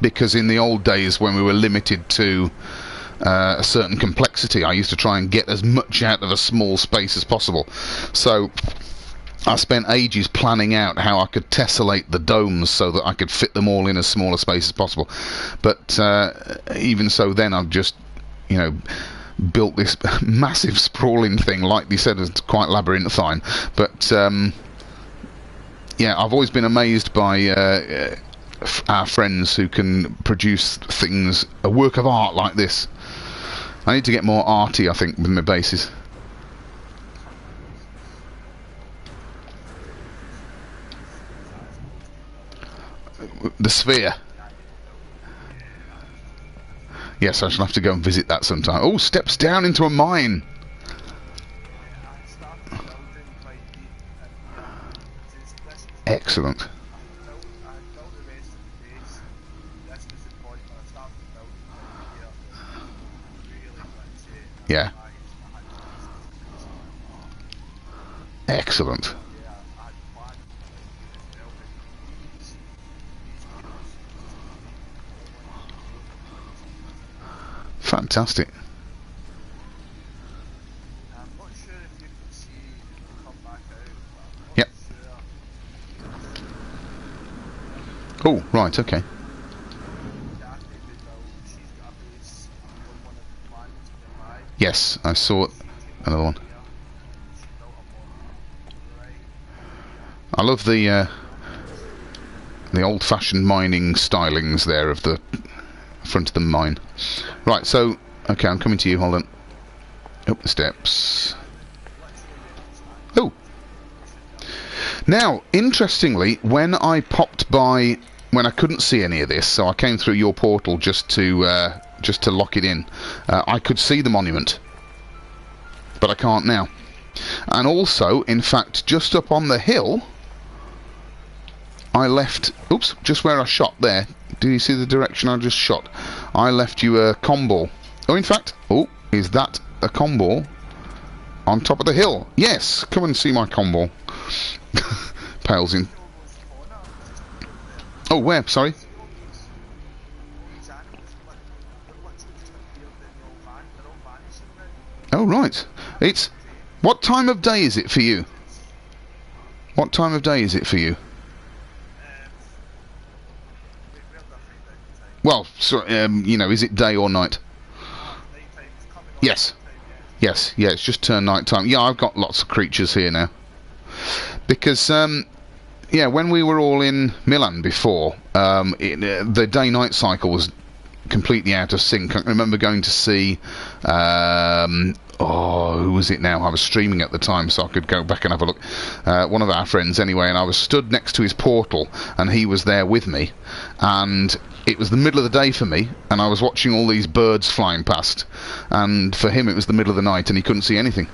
[SPEAKER 1] because in the old days when we were limited to a certain complexity, I used to try and get as much out of a small space as possible. So I spent ages planning out how I could tessellate the domes so that I could fit them all in as small a space as possible. But even so, then I've just, you know, built this massive sprawling thing, like they said, it's quite labyrinthine. But yeah, I've always been amazed by our friends who can produce things, a work of art like this. I need to get more arty, I think, with my bases. The sphere. Yes, I shall have to go and visit that sometime. Oh, steps down into a mine. Excellent. Yeah. Excellent. Fantastic.
[SPEAKER 2] I'm not sure if you can see it come back out.
[SPEAKER 1] Yep. Oh, right, okay. Yes, I saw it. Another one. I love the old-fashioned mining stylings there of the front of the mine. Right, so okay, I'm coming to you. Hold on. Up the steps. Oh. Now, interestingly, when I popped by, when I couldn't see any of this, so I came through your portal just to lock it in. I could see the monument, but I can't now. And also, in fact, just up on the hill, I left. Oops, just where I shot there. Did you see the direction I just shot? I left you a comball. Oh, in fact, oh, is that a comball on top of the hill? Yes, come and see my comball. Pales in. Oh, where? Sorry. Oh, right. It's. What time of day is it for you? What time of day is it for you? Well, so, you know, is it day or night?
[SPEAKER 2] Nighttime, it's coming on
[SPEAKER 1] Yes.
[SPEAKER 2] nighttime, yeah.
[SPEAKER 1] Yes, yeah, it's just turned night time. Yeah, I've got lots of creatures here now. Because, yeah, when we were all in Milan before, the day-night cycle was completely out of sync. I remember going to see, who was it now? I was streaming at the time, so I could go back and have a look. One of our friends, anyway, and I was stood next to his portal, and he was there with me, and it was the middle of the day for me, and I was watching all these birds flying past, and for him it was the middle of the night, and he couldn't see anything.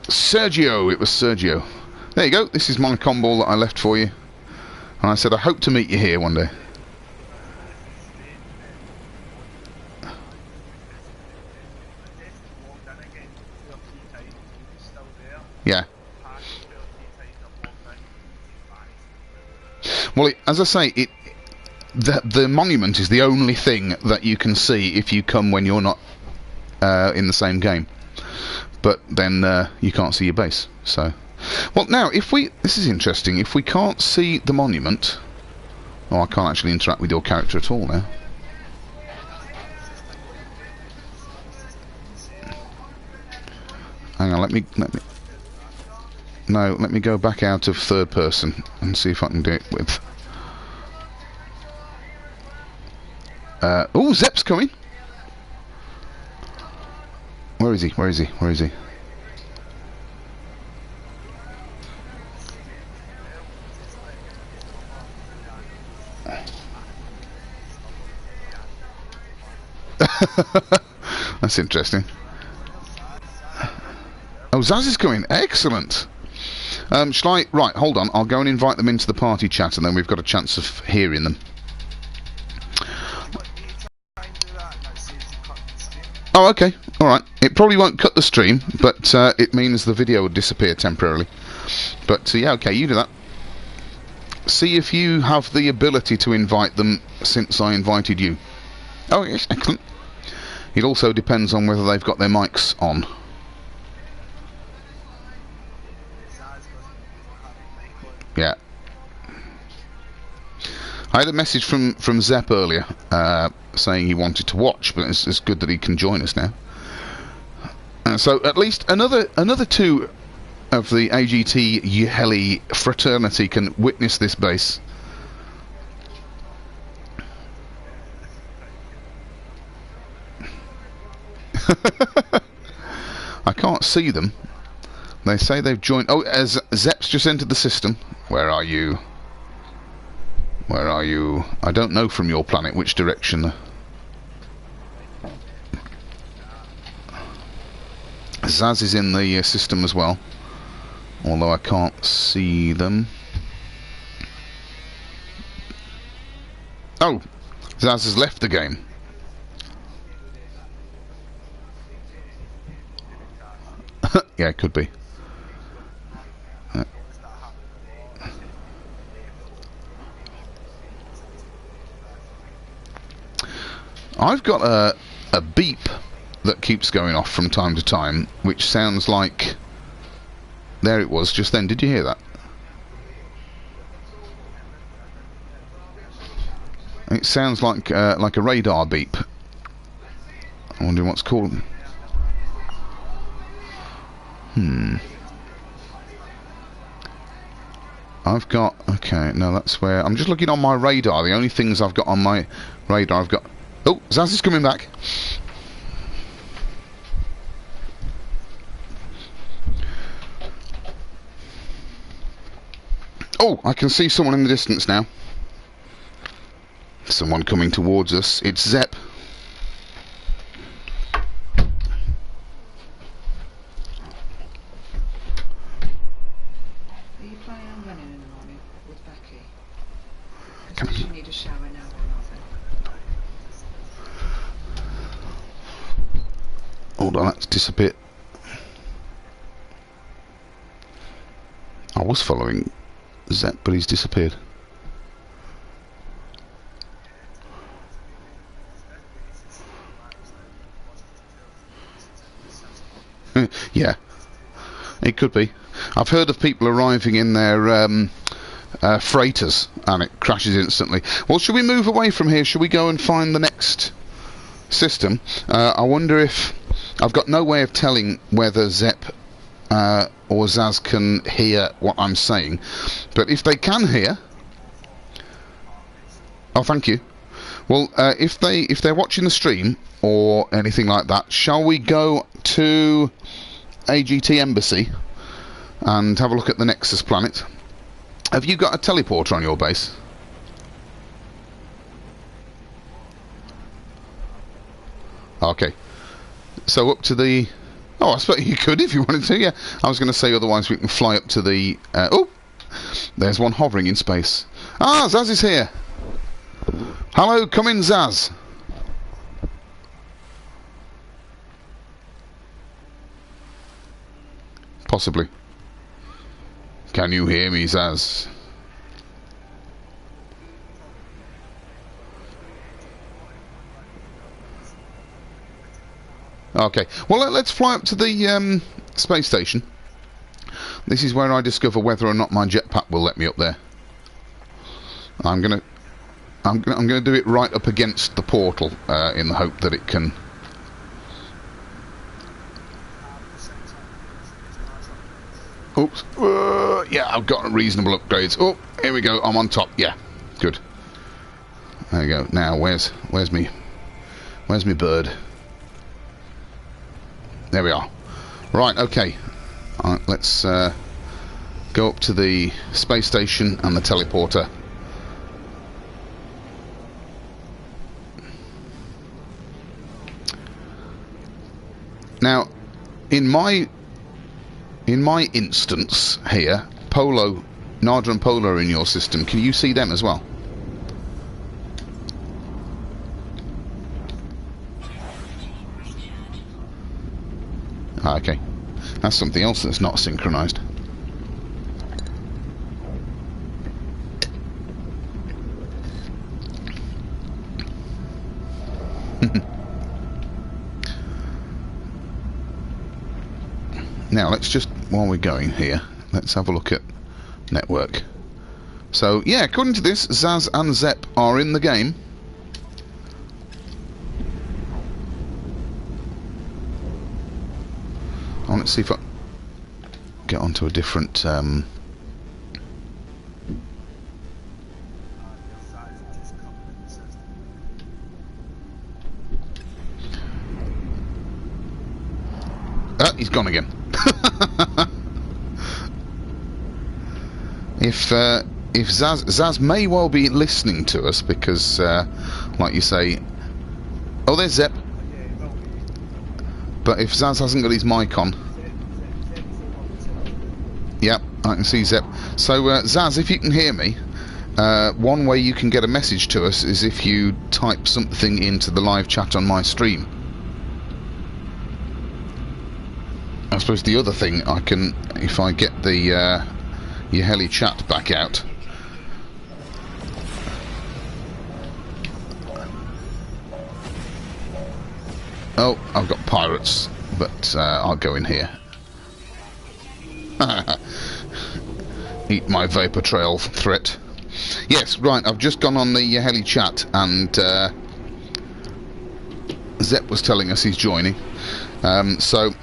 [SPEAKER 1] Sergio, it was Sergio. There you go, this is my comball that I left for you. And I said, I hope to meet you here one day. Yeah. Well, as I say, the monument is the only thing that you can see if you come when you're not in the same game. But then you can't see your base. So, well, now this is interesting. If we can't see the monument, I can't actually interact with your character at all now. Hang on, let me go back out of third person and see if I can do it with. Oh, Zep's coming. Where is he? Where is he? Where is he? That's interesting. Oh, Zaz is coming. Excellent. Shall I... Right, hold on. I'll go and invite them into the party chat, and then we've got a chance of hearing them. Oh, okay. Alright. It probably won't cut the stream, but it means the video will disappear temporarily. But, yeah, okay, you do that. See if you have the ability to invite them since I invited you. Oh, yes, excellent. It also depends on whether they've got their mics on. Yeah. I had a message from Zep earlier saying he wanted to watch, but it's good that he can join us now. So at least another two of the AGT Yihelli fraternity can witness this base. I can't see them. They say they've joined. Oh, as Zep's just entered the system. Where are you? Where are you? I don't know from your planet which direction. Zaz is in the system as well, although I can't see them. Oh, Zaz has left the game. Yeah, it could be. I've got a beep that keeps going off from time to time, which sounds like... There it was just then. Did you hear that? It sounds like a radar beep. I wonder what's called. I've got... Okay, no, that's where... I'm just looking on my radar. The only things I've got on my radar, I've got... Oh, Zaz is coming back. Oh, I can see someone in the distance now. Someone coming towards us. It's Zep.
[SPEAKER 3] Are you planning on running in the morning with Becky? Does she need a shower now or nothing?
[SPEAKER 1] Hold on, that's disappeared. I was following Zep, but he's disappeared. Yeah. It could be. I've heard of people arriving in their freighters and it crashes instantly. Well, should we move away from here? Should we go and find the next system? I wonder if... I've got no way of telling whether Zep or Zaz can hear what I'm saying. But if they can hear... Oh, thank you. Well, if they're watching the stream or anything like that, shall we go to AGT Embassy and have a look at the Nexus planet? Have you got a teleporter on your base? Okay. So up to the... Oh, I suppose you could if you wanted to, yeah. I was going to say otherwise we can fly up to the... oh! There's one hovering in space. Ah, Zaz is here! Hello, come in, Zaz. Possibly. Can you hear me, Zaz? Okay. Well, let's fly up to the space station. This is where I discover whether or not my jetpack will let me up there. I'm gonna do it right up against the portal in the hope that it can. Oops. Yeah, I've got reasonable upgrades. Oh, here we go. I'm on top. Yeah, good. There you go. Now, where's me bird? There we are. Right. Okay. Let's go up to the space station and the teleporter. Now, in my instance here, Polo, Nada and Polo are in your system. Can you see them as well? Ah, okay. That's something else that's not synchronized. Now, let's just, while we're going here, let's have a look at network. So, yeah, according to this, Zaz and Zep are in the game. Oh, let's see if I get onto a different... he's gone again. If Zaz may well be listening to us because, like you say, oh, there's Zep. But if Zaz hasn't got his mic on, yep, I can see Zep. So Zaz, if you can hear me, one way you can get a message to us is if you type something into the live chat on my stream. I suppose the other thing I can, if I get the Yihelli chat back out. Oh, I've got pirates, but I'll go in here. Eat my vapor trail threat. Yes, right, I've just gone on the Yihelli chat and Zep was telling us he's joining. So...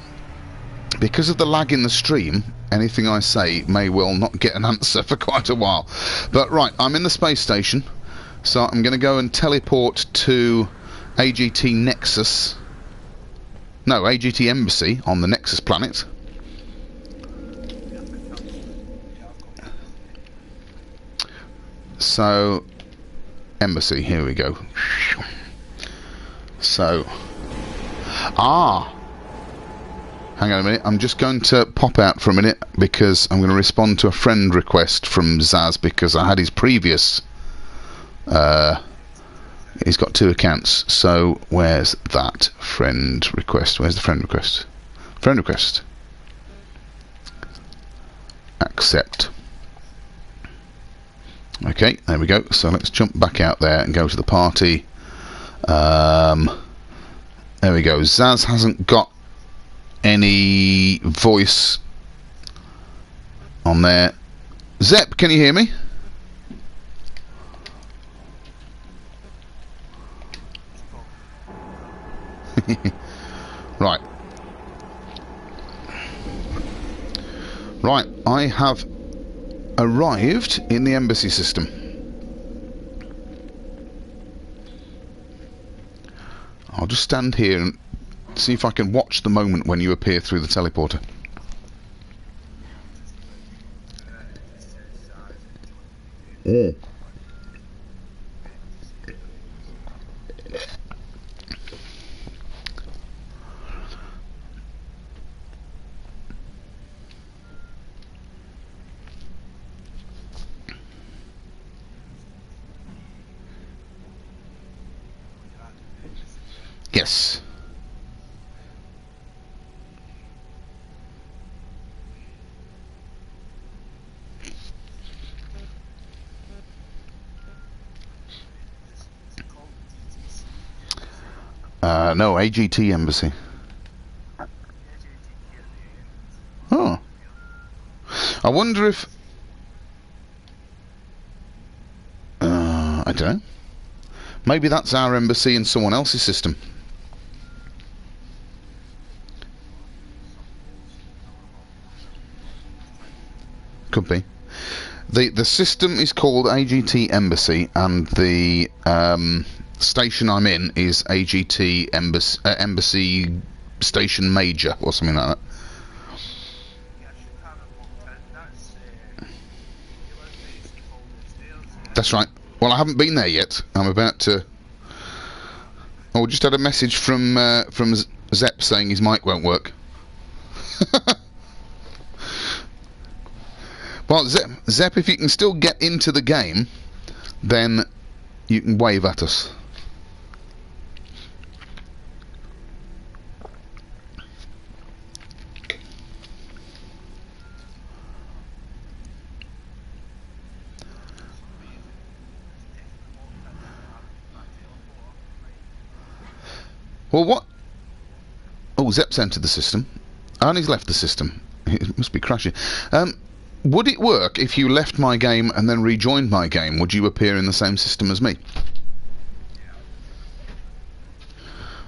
[SPEAKER 1] because of the lag in the stream, anything I say may well not get an answer for quite a while. But right, I'm in the space station, so I'm going to go and teleport to AGT Nexus. No, AGT Embassy on the Nexus planet. So, Embassy, here we go. So, hang on a minute, I'm just going to pop out for a minute because I'm going to respond to a friend request from Zaz because I had his previous... he's got 2 accounts, so where's that friend request? Where's the friend request? Friend request. Accept. Okay, there we go. So let's jump back out there and go to the party. There we go. Zaz hasn't got any voice on there. Zep, can you hear me? Right. Right, I have arrived in the embassy system. I'll just stand here and see if I can watch the moment when you appear through the teleporter. Yes. No, AGT embassy. Oh. I wonder if... I don't know. Maybe that's our embassy in someone else's system. Could be. The system is called AGT Embassy, and the station I'm in is AGT Embassy Station Major, or something like that. That's right. Well, I haven't been there yet. I'm about to... Oh, we just had a message from Zep saying his mic won't work. Well, Zep, if you can still get into the game, then you can wave at us. Well, what? Oh, Zep's entered the system. And he's left the system. It must be crashing. Would it work if you left my game and then rejoined my game? Would you appear in the same system as me?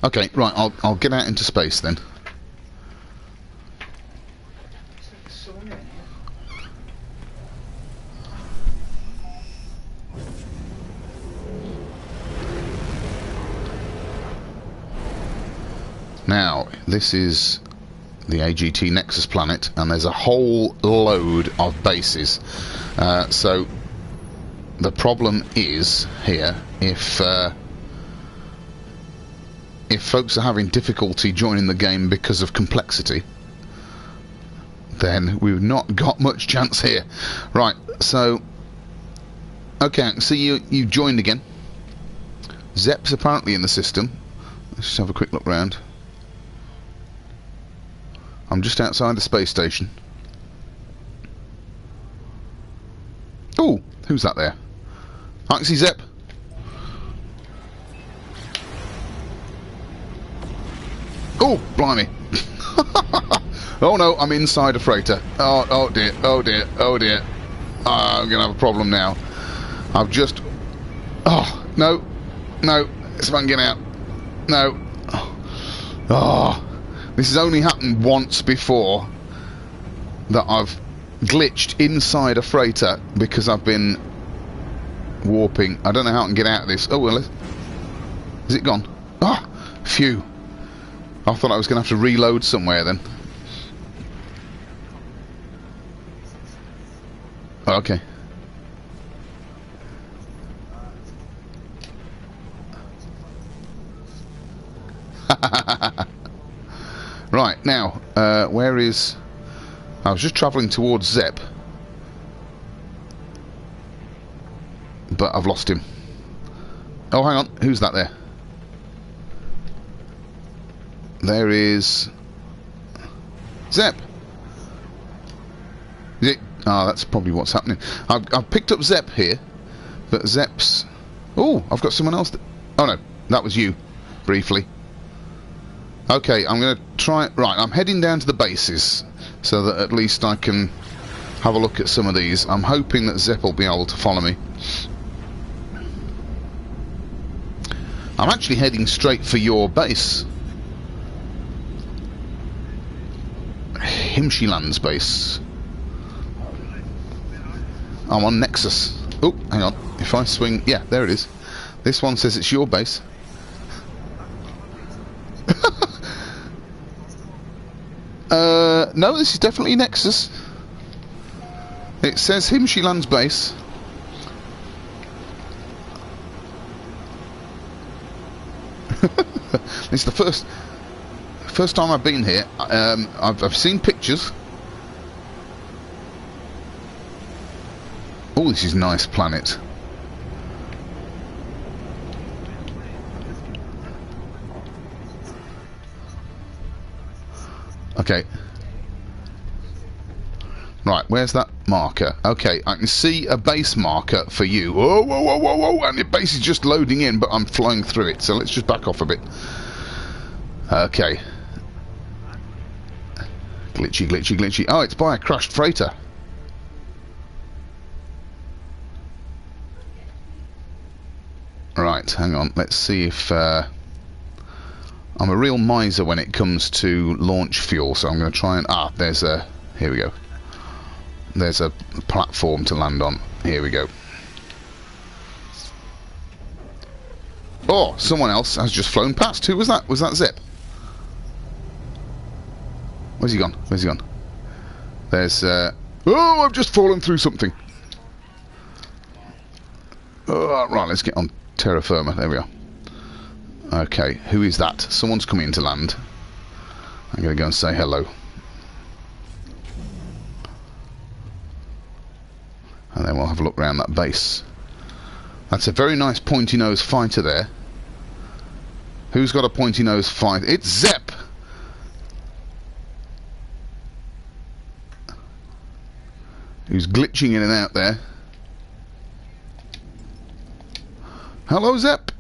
[SPEAKER 1] Okay, right, I'll get out into space then. Now, this is the AGT Nexus planet, and there's a whole load of bases. So the problem is here, if folks are having difficulty joining the game because of complexity, then we've not got much chance here. Right, so okay, I can see you joined again. Zep's apparently in the system. Let's just have a quick look round. I'm just outside the space station. Oh, who's that there? I can see Zep. Oh, blimey. Oh no, I'm inside a freighter. Oh dear, oh dear, oh dear. I'm going to have a problem now. I've just... Oh, no. No, this one get out. No. Oh. This has only happened once before, that I've glitched inside a freighter because I've been warping. I don't know how I can get out of this. Oh, well, is it gone? Ah, phew. I thought I was going to have to reload somewhere then. Oh, okay. Right, now, where is... I was just travelling towards Zep, but I've lost him. Oh, hang on, who's that there? There is... Zep! Is it? Oh, that's probably what's happening. I've picked up Zep here, but Zep's... Oh, I've got someone else that... Oh no, that was you, briefly. Okay, I'm going to try... Right, I'm heading down to the bases, so that at least I can have a look at some of these. I'm hoping that Zep will be able to follow me. I'm actually heading straight for your base. Himshieland's base. I'm on Nexus. Oh, hang on. If I swing... Yeah, there it is. This one says it's your base. No, this is definitely Nexus. It says Himshieland's base. It's the first time I've been here. I've seen pictures. Oh, this is a nice planet. Okay. Right, where's that marker? Okay, I can see a base marker for you. Whoa, whoa, whoa, whoa, whoa! And the base is just loading in, but I'm flying through it. So let's just back off a bit. Okay. Glitchy, glitchy, glitchy. Oh, it's by a crashed freighter. Right, hang on. Let's see if... I'm a real miser when it comes to launch fuel, so I'm going to try and... Ah, there's a... Here we go. There's a platform to land on. Here we go. Oh, someone else has just flown past. Who was that? Was that Zep? Where's he gone? Where's he gone? There's... Oh, I've just fallen through something. Oh, right, let's get on terra firma. There we are. Okay, who is that? Someone's coming into land. I'm going to go and say hello. And then we'll have a look around that base. That's a very nice pointy nose fighter there. Who's got a pointy nose fighter? It's Zep! Who's glitching in and out there. Hello, Zep!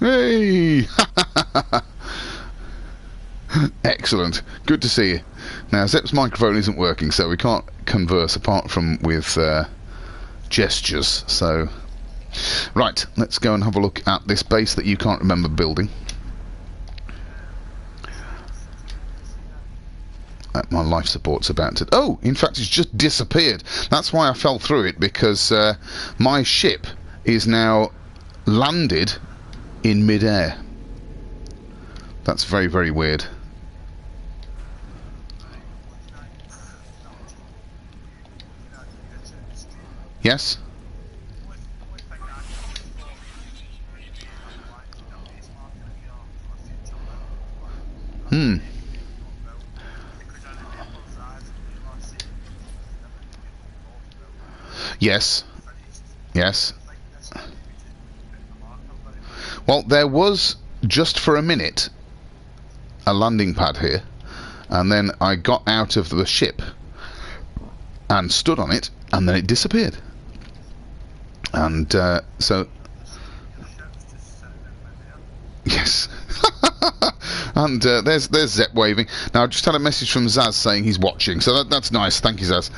[SPEAKER 1] Hey! Excellent. Good to see you. Now, Zep's microphone isn't working, so we can't converse apart from with gestures. So, right, let's go and have a look at this base that you can't remember building. My life support's about to... Oh, in fact, it's just disappeared. That's why I fell through it, because my ship is now landed in mid-air. That's very, very weird. Yes? Yes. Yes. Well, there was, just for a minute, a landing pad here, and then I got out of the ship and stood on it, and then it disappeared. And so... Yes. And there's Zep waving. Now, I just had a message from Zaz saying he's watching, so that's nice. Thank you, Zaz.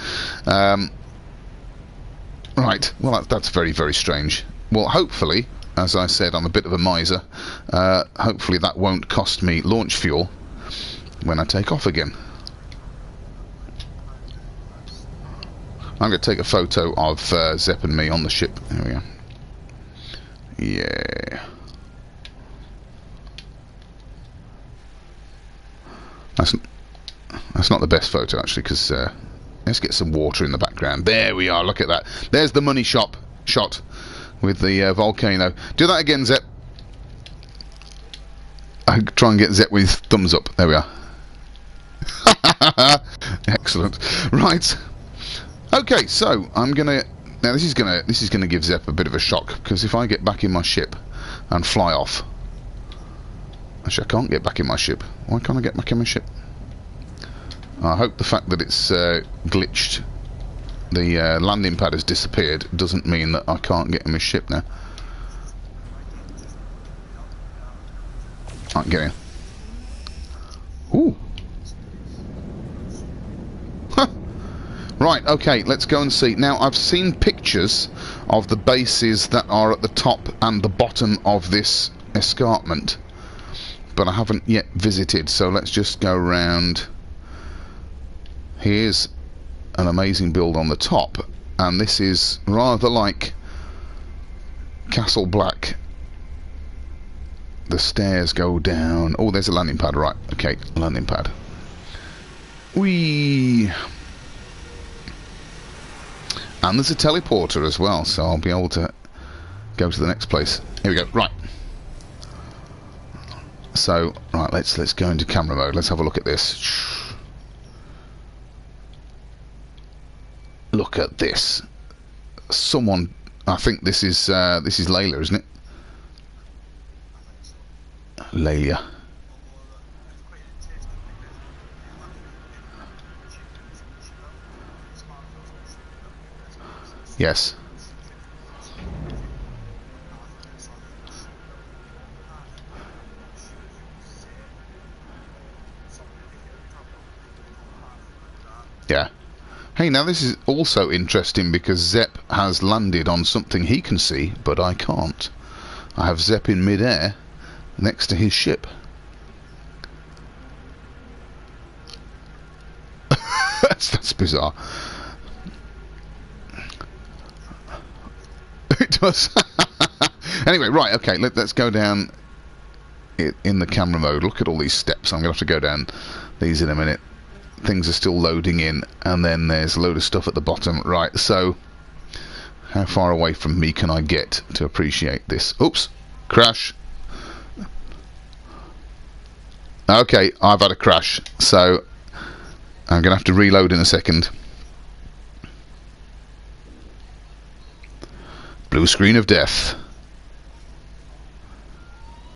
[SPEAKER 1] Right, well, that's very, very strange. Well, hopefully, as I said, I'm a bit of a miser. Hopefully that won't cost me launch fuel when I take off again. I'm going to take a photo of Zep and me on the ship. There we go. Yeah. That's not the best photo, actually, because let's get some water in the background. There we are, look at that. There's the money shot with the volcano. Do that again, Zep. I try and get Zep with thumbs up. There we are. Excellent. Right. Okay, so I'm gonna... Now this is gonna give Zep a bit of a shock, because if I get back in my ship and fly off... Actually, I can't get back in my ship. Why can't I get back in my ship? I hope the fact that it's glitched, the landing pad has disappeared, doesn't mean that I can't get in my ship now. Right, get in. Ooh. Huh. Right, okay, let's go and see. Now, I've seen pictures of the bases that are at the top and the bottom of this escarpment, but I haven't yet visited, so let's just go around. Here's an amazing build on the top, and this is rather like Castle Black. The stairs go down. Oh, there's a landing pad, right. Okay, landing pad. Whee! And there's a teleporter as well, so I'll be able to go to the next place. Here we go, right. So, right, let's go into camera mode. Let's have a look at this. Look at this. Someone, I think this is Layla, isn't it? Layla. Yes. Yeah. Hey, now this is also interesting because Zep has landed on something he can see, but I can't. I have Zep in mid-air next to his ship. That's bizarre. It does. Anyway, right, okay, let's go down in the camera mode. Look at all these steps. I'm going to have to go down these in a minute. Things are still loading in, and then there's a load of stuff at the bottom. Right, so how far away from me can I get to appreciate this? Oops, crash. Okay, I've had a crash, so I'm going to have to reload in a second. Blue screen of death.